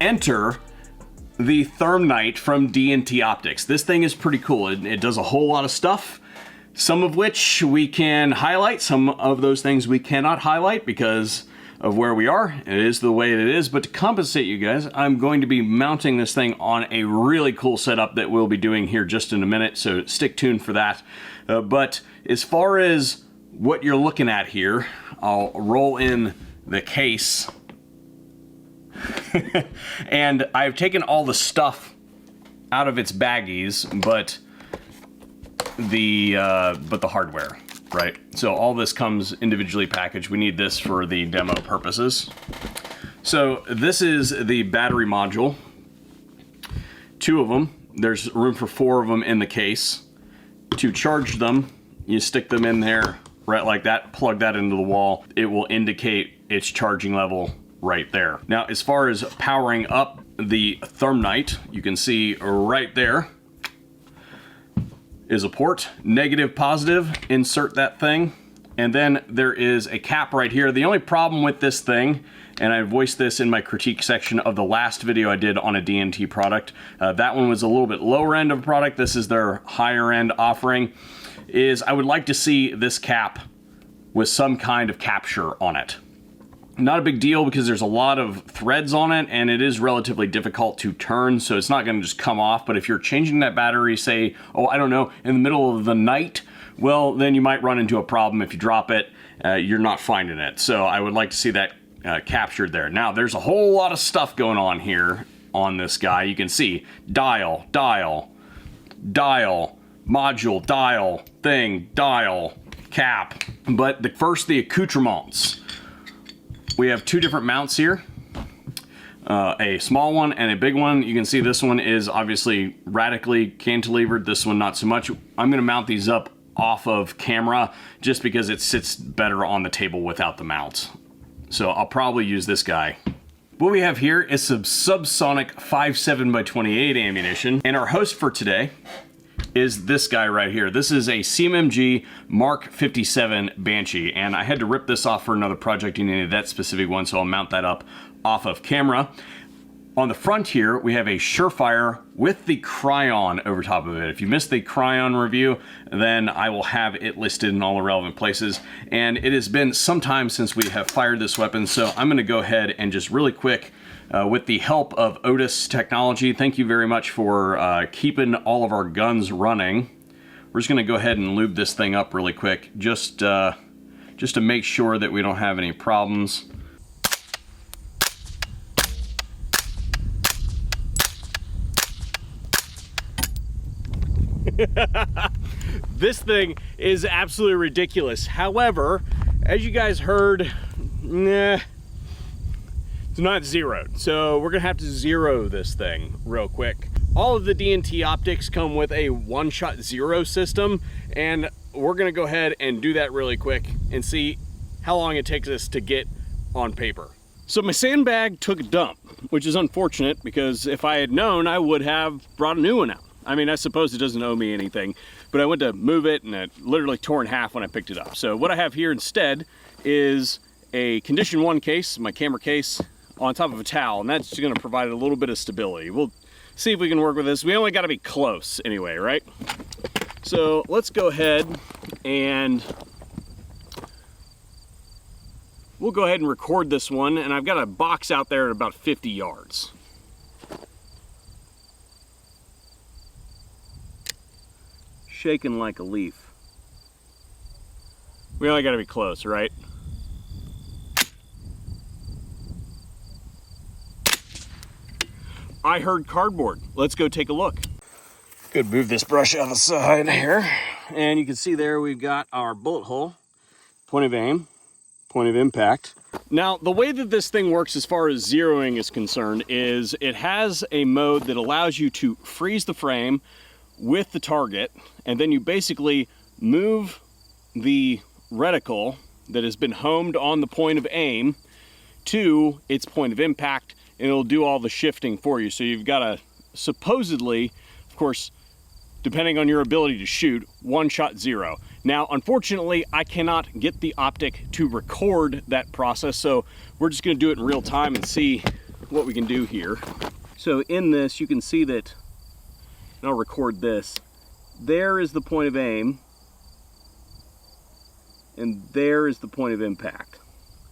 enter the Thermnight from DNT Optics. This thing is pretty cool. It does a whole lot of stuff, some of which we can highlight, some of those things we cannot highlight because of where we are. It is the way it is, but to compensate you guys, I'm going to be mounting this thing on a really cool setup that we'll be doing here just in a minute, so stick tuned for that. But as far as what you're looking at here, I'll roll in the case. And I've taken all the stuff out of its baggies, but the hardware, right? So all this comes individually packaged. We need this for the demo purposes. So this is the battery module. 2 of them. There's room for 4 of them in the case. To charge them, you stick them in there right like that, plug that into the wall. It will indicate its charging level right there. Now, as far as powering up the Thermnight, you can see right there is a port, negative, positive, insert that thing. And then there is a cap right here. The only problem with this thing, and I voiced this in my critique section of the last video I did on a DNT product, that one was a little bit lower end of a product. This is their higher end offering, is I would like to see this cap with some kind of capture on it. Not a big deal because there's a lot of threads on it and it is relatively difficult to turn, so it's not going to just come off. But if you're changing that battery, say, oh, I don't know, in the middle of the night, well, then you might run into a problem. If you drop it, you're not finding it. So I would like to see that captured there. Now, there's a whole lot of stuff going on here on this guy. You can see dial, dial, dial, module, dial, thing, dial, cap. But the accoutrements. We have 2 different mounts here, a small one and a big one. You can see this one is obviously radically cantilevered, this one not so much. I'm gonna mount these up off of camera just because it sits better on the table without the mount. So I'll probably use this guy. What we have here is some subsonic 5.7x28 ammunition, and our host for today is this guy right here. This is a CMMG Mark 57 Banshee, and I had to rip this off for another project and needed that specific one, so I'll mount that up off of camera. On the front here, we have a Surefire with the Kryon over top of it. If you missed the Kryon review, then I will have it listed in all the relevant places. And it has been some time since we have fired this weapon, so I'm gonna go ahead and just really quick, with the help of Otis Technology, thank you very much for keeping all of our guns running. We're just gonna go ahead and lube this thing up really quick, just to make sure that we don't have any problems. This thing is absolutely ridiculous. However, as you guys heard, it's not zeroed. So we're gonna have to zero this thing real quick. All of the DNT optics come with a one-shot zero system, and we're gonna go ahead and do that really quick and see how long it takes us to get on paper. So my sandbag took a dump, which is unfortunate because if I had known, I would have brought a new one out. I mean, I suppose it doesn't owe me anything, but I went to move it and it literally tore in half when I picked it up. So what I have here instead is a Condition 1 case, my camera case, on top of a towel, and that's gonna provide a little bit of stability. We'll see if we can work with this. We only gotta be close anyway, right? So let's go ahead and we'll go ahead and record this one, and I've got a box out there at about 50 yards. Shaking like a leaf. We only gotta be close, right? I heard cardboard. Let's go take a look. Good, move this brush out of the side here. And you can see there we've got our bullet hole, point of aim, point of impact. Now, the way that this thing works as far as zeroing is concerned is it has a mode that allows you to freeze the frame with the target, and then you basically move the reticle that has been homed on the point of aim to its point of impact, and it'll do all the shifting for you. So you've got to supposedly, of course, depending on your ability to shoot, one shot zero. Now, unfortunately, I cannot get the optic to record that process, so we're just gonna do it in real time and see what we can do here. So in this, you can see that, and I'll record this, there is the point of aim, and there is the point of impact.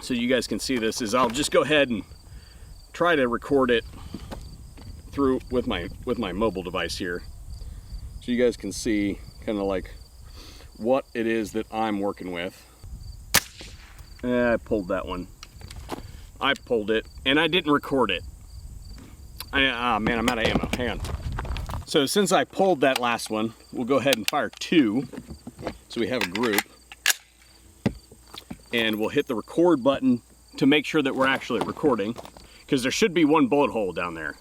So you guys can see this, is I'll just go ahead and try to record it through with my mobile device here. So you guys can see kind of like what it is that I'm working with. I pulled that one. I pulled it, and I didn't record it. Man, I'm out of ammo, hang on. So since I pulled that last one, we'll go ahead and fire 2, so we have a group. And we'll hit the record button to make sure that we're actually recording, because there should be 1 bullet hole down there.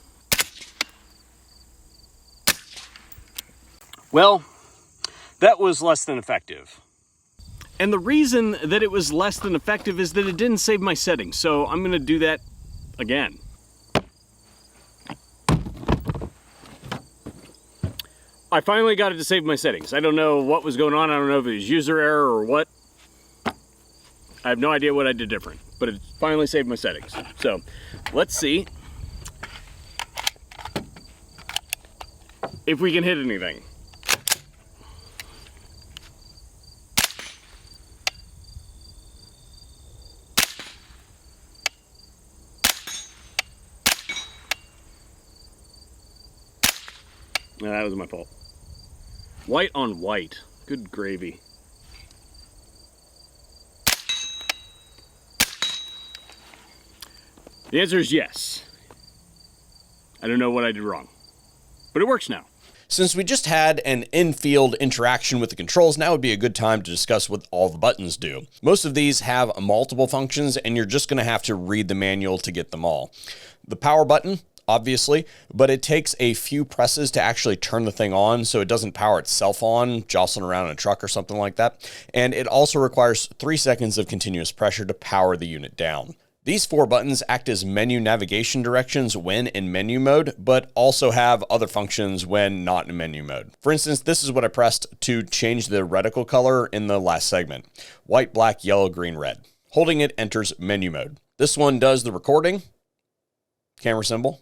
Well, that was less than effective. And the reason that it was less than effective is that it didn't save my settings, so I'm gonna do that again. I finally got it to save my settings. I don't know what was going on. I don't know if it was user error or what. I have no idea what I did different, but it finally saved my settings. So let's see if we can hit anything. No, that was my fault. White on white. Good gravy. The answer is yes. I don't know what I did wrong, but it works now. Since we just had an in-field interaction with the controls, now would be a good time to discuss what all the buttons do. Most of these have multiple functions, and you're just going to have to read the manual to get them all. The power button, obviously, but it takes a few presses to actually turn the thing on, so it doesn't power itself on, jostling around in a truck or something like that. And it also requires 3 seconds of continuous pressure to power the unit down. These 4 buttons act as menu navigation directions when in menu mode, but also have other functions when not in menu mode. For instance, this is what I pressed to change the reticle color in the last segment. White, black, yellow, green, red. Holding it enters menu mode. This one does the recording, camera symbol.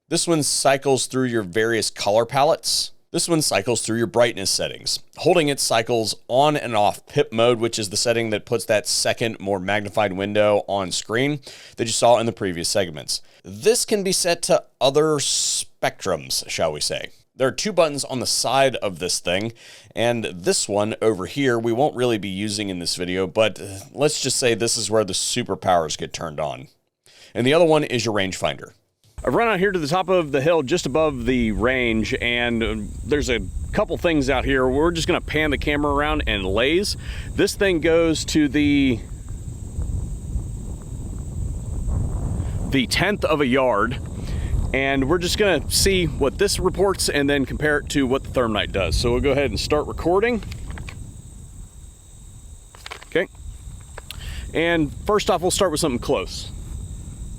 This one cycles through your various color palettes. This one cycles through your brightness settings. Holding it cycles on and off pip mode, which is the setting that puts that second, more magnified window on screen that you saw in the previous segments. This can be set to other spectrums, shall we say. There are 2 buttons on the side of this thing, and this one over here we won't really be using in this video, but let's just say this is where the superpowers get turned on. And the other one is your rangefinder. I've run out here to the top of the hill just above the range, and there's a couple things out here. We're just gonna pan the camera around and laze. This thing goes to the 1/10 of a yard, and we're just gonna see what this reports and then compare it to what the Thermnight does. So we'll go ahead and start recording. Okay. And first off, we'll start with something close.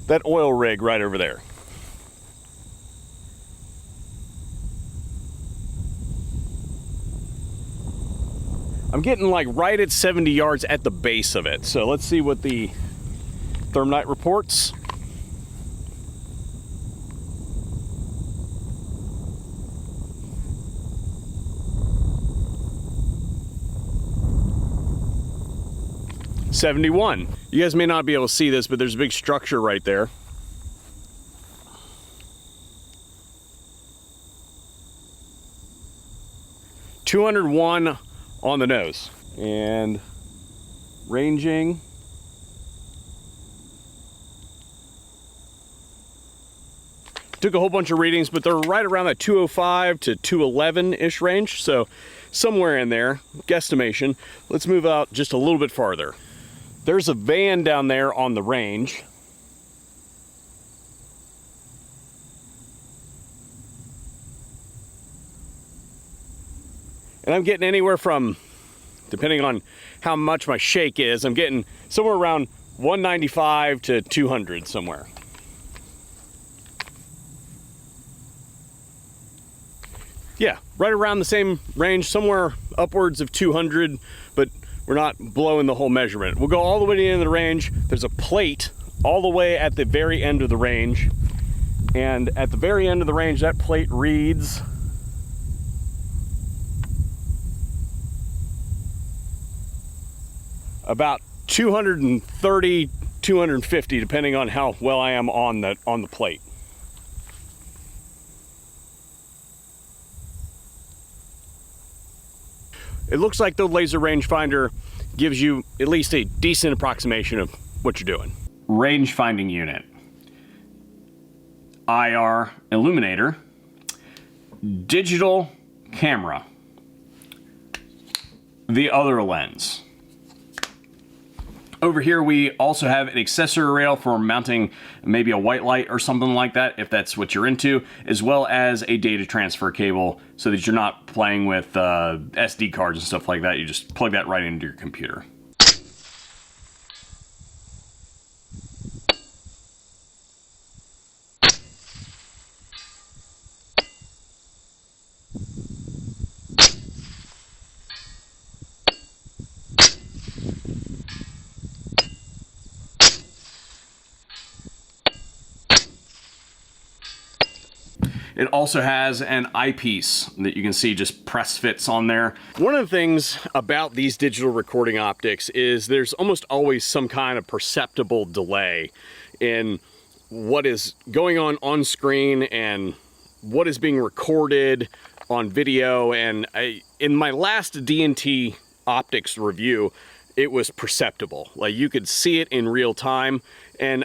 That oil rig right over there. I'm getting like right at 70 yards at the base of it. So let's see what the Thermnight reports. $71. You guys may not be able to see this, but there's a big structure right there. $201 on the nose. And ranging. Took a whole bunch of readings, but they're right around that 205 to 211-ish range, so somewhere in there, guesstimation. Let's move out just a little bit farther. There's a van down there on the range. And I'm getting anywhere from, depending on how much my shake is, I'm getting somewhere around 195 to 200 somewhere. Yeah, right around the same range, somewhere upwards of 200, but we're not blowing the whole measurement. We'll go all the way to the end of the range. There's a plate all the way at the very end of the range, And at the very end of the range, that plate reads about 230, 250, depending on how well I am on the plate. It looks like the laser rangefinder gives you at least a decent approximation of what you're doing. Range finding unit. IR illuminator. Digital camera. The other lens. Over here we also have an accessory rail for mounting maybe a white light or something like that, if that's what you're into, as well as a data transfer cable so that you're not playing with SD cards and stuff like that. You just plug that right into your computer. It also has an eyepiece that you can see just press fits on there. One of the things about these digital recording optics is there's almost always some kind of perceptible delay in what is going on screen and what is being recorded on video. And in my last DNT optics review, it was perceptible. Like you could see it in real time. And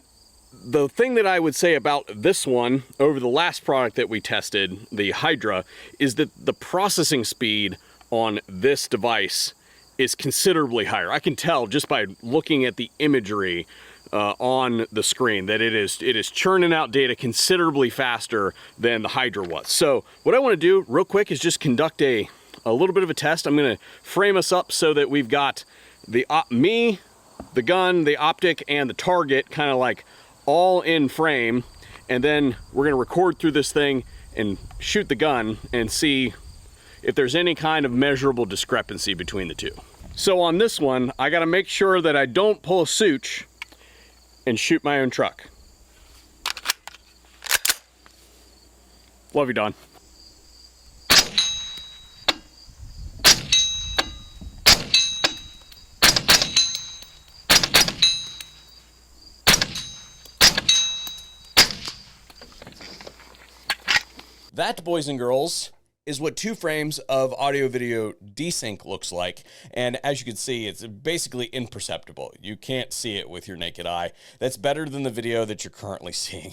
the thing that I would say about this one over the last product that we tested, the Hydra, is that the processing speed on this device is considerably higher. I can tell just by looking at the imagery on the screen that it is churning out data considerably faster than the Hydra was. So what I want to do real quick is just conduct a little bit of a test. I'm going to frame us up so that we've got me, the gun, the optic, and the target kind of like all in frame, and then we're going to record through this thing and shoot the gun and see if there's any kind of measurable discrepancy between the two. So on this one, I got to make sure that I don't pull a Such and shoot my own truck. Love you, Don. That, boys and girls, is what 2 frames of audio-video desync looks like. And as you can see, it's basically imperceptible. You can't see it with your naked eye. That's better than the video that you're currently seeing.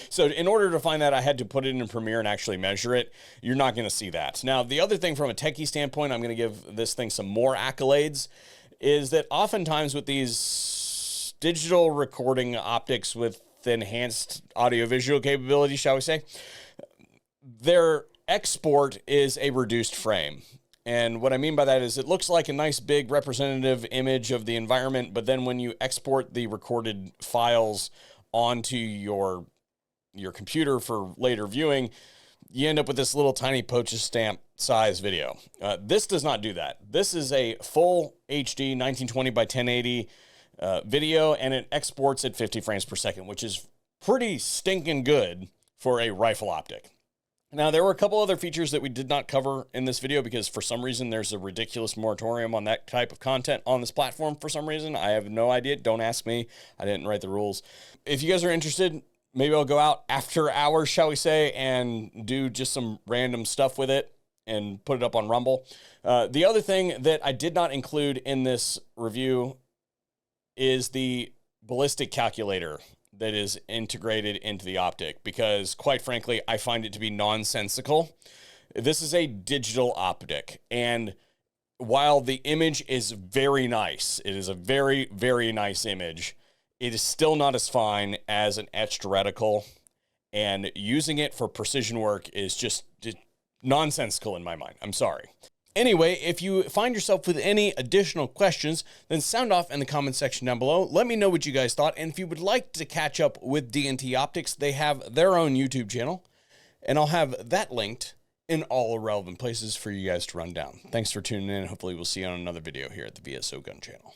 So in order to find that, I had to put it in Premiere and actually measure it. You're not going to see that. Now, the other thing from a techie standpoint, I'm going to give this thing some more accolades, is that oftentimes with these digital recording optics with enhanced audio-visual capability, shall we say, their export is a reduced frame. And what I mean by that is it looks like a nice big representative image of the environment, but then when you export the recorded files onto your computer for later viewing, you end up with this little tiny postage stamp size video. This does not do that. This is a full HD 1920 by 1080 video, and it exports at 50 frames per second, which is pretty stinking good for a rifle optic. Now, there were a couple other features that we did not cover in this video because for some reason there's a ridiculous moratorium on that type of content on this platform for some reason. I have no idea. Don't ask me. I didn't write the rules. If you guys are interested, maybe I'll go out after hours, shall we say, and do just some random stuff with it and put it up on Rumble. The other thing that I did not include in this review is the ballistic calculator that is integrated into the optic, because quite frankly, I find it to be nonsensical. This is a digital optic, and while the image is very nice, it is a very, very nice image, it is still not as fine as an etched reticle, and using it for precision work is just nonsensical in my mind. I'm sorry. Anyway, if you find yourself with any additional questions, then sound off in the comment section down below. Let me know what you guys thought. And if you would like to catch up with DNT Optics, they have their own YouTube channel, and I'll have that linked in all relevant places for you guys to run down. Thanks for tuning in. Hopefully we'll see you on another video here at the VSO Gun Channel.